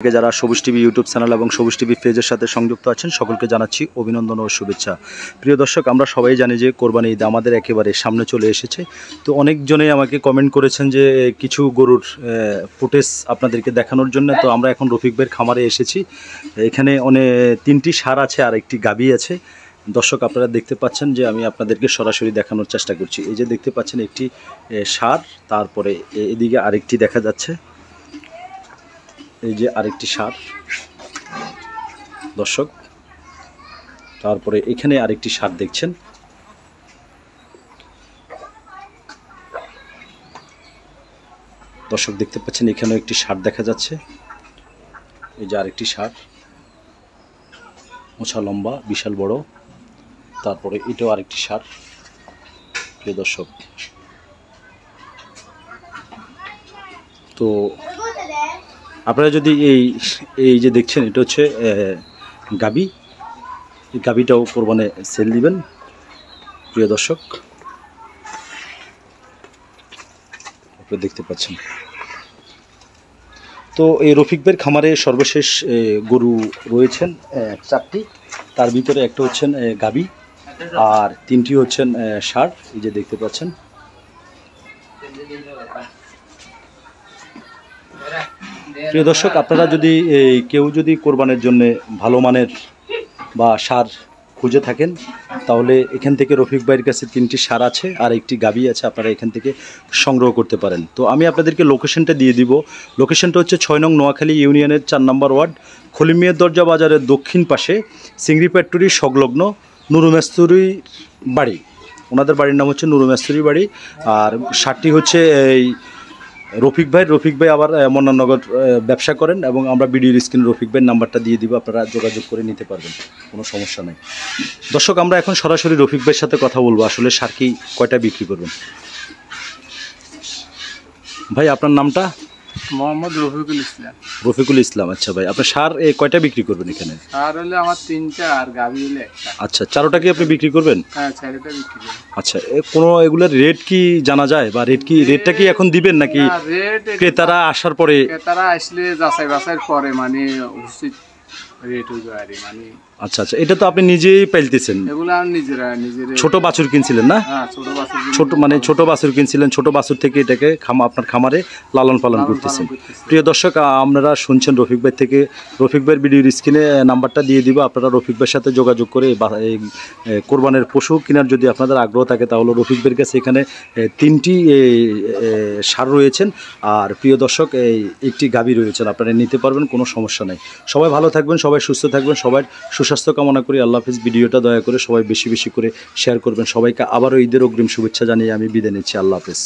যারা সবুজ TV YouTube channel এবং সবুজ টিভি পেজের সাথে সংযুক্ত আছেন সকলকে জানাচ্ছি অভিনন্দন ও শুভেচ্ছা। প্রিয় দর্শক, আমরা সবাই জানি যে কোরবানি ঈদ আমাদের একেবারে সামনে চলে এসেছে। তো অনেকজনেই আমাকে কমেন্ট করেছেন যে কিছু গরুর ফুটেজ আপনাদেরকে দেখানোর জন্য। তো আমরা এখন রফিক ভাইয়ের খামারে এসেছি। এখানে তিনটি ষাঁড় আছে আর একটি গাভী আছে। দর্শক, আপনারা দেখতে পাচ্ছেন যে আমি আপনাদেরকে সরাসরি দেখানোর চেষ্টা করছি। এই যে দেখতে পাচ্ছেন একটি ষাঁড়, তারপরে এদিকে আরেকটি দেখা যাচ্ছে, এই যে আরেকটি ষাঁড় দর্শক, তারপরে এখানে আরেকটি ষাঁড় দেখছেন। দর্শক দেখতে পাচ্ছেন এখানেও একটি ষাঁড় দেখা যাচ্ছে। এই যে আরেকটি ষাঁড়, মোছা লম্বা, বিশাল বড়। তারপরে এটাও আরেকটি ষাঁড়। প্রিয় দর্শক, তো আপনারা যদি এই যে দেখছেন, এটা হচ্ছে গাবি। এই গাবিটাও কোরবানে সেল দিবেন। প্রিয় দর্শক, আপনারা দেখতে পাচ্ছেন। তো এই রফিক ভাইয়ের খামারে সর্বশেষ গরু রয়েছেন 4টি। তার ভিতরে একটা হচ্ছেন গাবি আর 3টি হচ্ছেন ষাঁড়। এই যে দেখতে পাচ্ছেন। প্রিয় দর্শক, আপনারা যদি কেউ যদি কোরবানের জন্য ভালো মানের বা ষাঁড় খুঁজে থাকেন, তাহলে এখান থেকে রফিক ভাইয়ের কাছে 3টি ষাঁড় আছে আর একটি গাবি আছে, আপনারা এখান থেকে সংগ্রহ করতে পারেন। তো আমি আপনাদেরকে লোকেশনটা দিয়ে দিব। লোকেশনটা হচ্ছে 6 নং নোয়াখালী ইউনিয়নের 4 নম্বর ওয়ার্ড, খলিমিয়ার দরজা বাজারের দক্ষিণ পাশে, চিংড়ি ফ্যাক্টরি সংলগ্ন নুরু মেস্তুরির বাড়ি। ওনাদের বাড়ির নাম হচ্ছে নুরু মেস্তুরির বাড়ি। আর ষাঁড়টি হচ্ছে এই রফিক ভাই আবার মন্নাননগর ব্যবসা করেন, এবং আমরা ভিডিওর স্ক্রিনে রফিক ভাইয়ের নাম্বারটা দিয়ে দিব, আপনারা যোগাযোগ করে নিতে পারবেন, কোনো সমস্যা নেই। দর্শক, আমরা এখন সরাসরি রফিক ভাইয়ের সাথে কথা বলবো, আসলে ষাঁড় কি কয়টা বিক্রি করবেন। ভাই, আপনার নামটা? মোহাম্মদ রফিকুল ইসলাম। রফিকুল ইসলাম, আচ্ছা ভাই, আপনার ষাঁড় কয়টা বিক্রি করবেন এখানে? ষাঁড় হলে আমার 3টা আর গাভী হলে 1টা। আচ্ছা, 4টা কি আপনি বিক্রি করবেন? হ্যাঁ, 4টা বিক্রি করব। আচ্ছা, কোনো এগুলোর রেট কি জানা যায়, বা রেটটা কি এখন দিবেন নাকি ক্রেতারা আসার পরে? ক্রেতারা আসলে যাচাই বাছাইয়ের পরে মানে উচিত রেট হইবে আর মানে। আচ্ছা, এটা তো আপনি নিজেই পাইলতেছেন? এগুলো আর নিজেরা ছোট বাছুর কিনছিলেন না? হ্যাঁ, ছোট বাছুর কিনছিলেন। ছোট বাছুর থেকে এটাকে আপনার খামারে লালন পালন করতেছেন। প্রিয় দর্শক, আপনারা শুনছেন রফিক ভাই থেকে। রফিক ভাইয়ের ভিডিওর স্ক্রিনে নাম্বারটা দিয়ে দিব, আপনারা রফিক ভাইয়ের সাথে যোগাযোগ করে এই কোরবানের পশু কেনার যদি আপনাদের আগ্রহ থাকে, তাহলে রফিক ভাইয়ের কাছে এখানে 3টি ষাঁড় রয়েছেন, আর প্রিয় দর্শক একটি গাভী রয়েছেন, আপনারা নিতে পারবেন, কোনো সমস্যা নেই। সবাই ভালো থাকবেন, সবাই সুস্থ থাকবেন, সবাই সুস্বাস্থ্য কামনা করি। আল্লাহ হাফিজ। ভিডিওটা দয়া করে সবাই বেশি বেশি করে শেয়ার করবেন। সবাইকে আবারও ঈদের অগ্রিম শুভেচ্ছা জানিয়ে আমি বিদায় নিচ্ছি। আল্লাহ হাফিজ।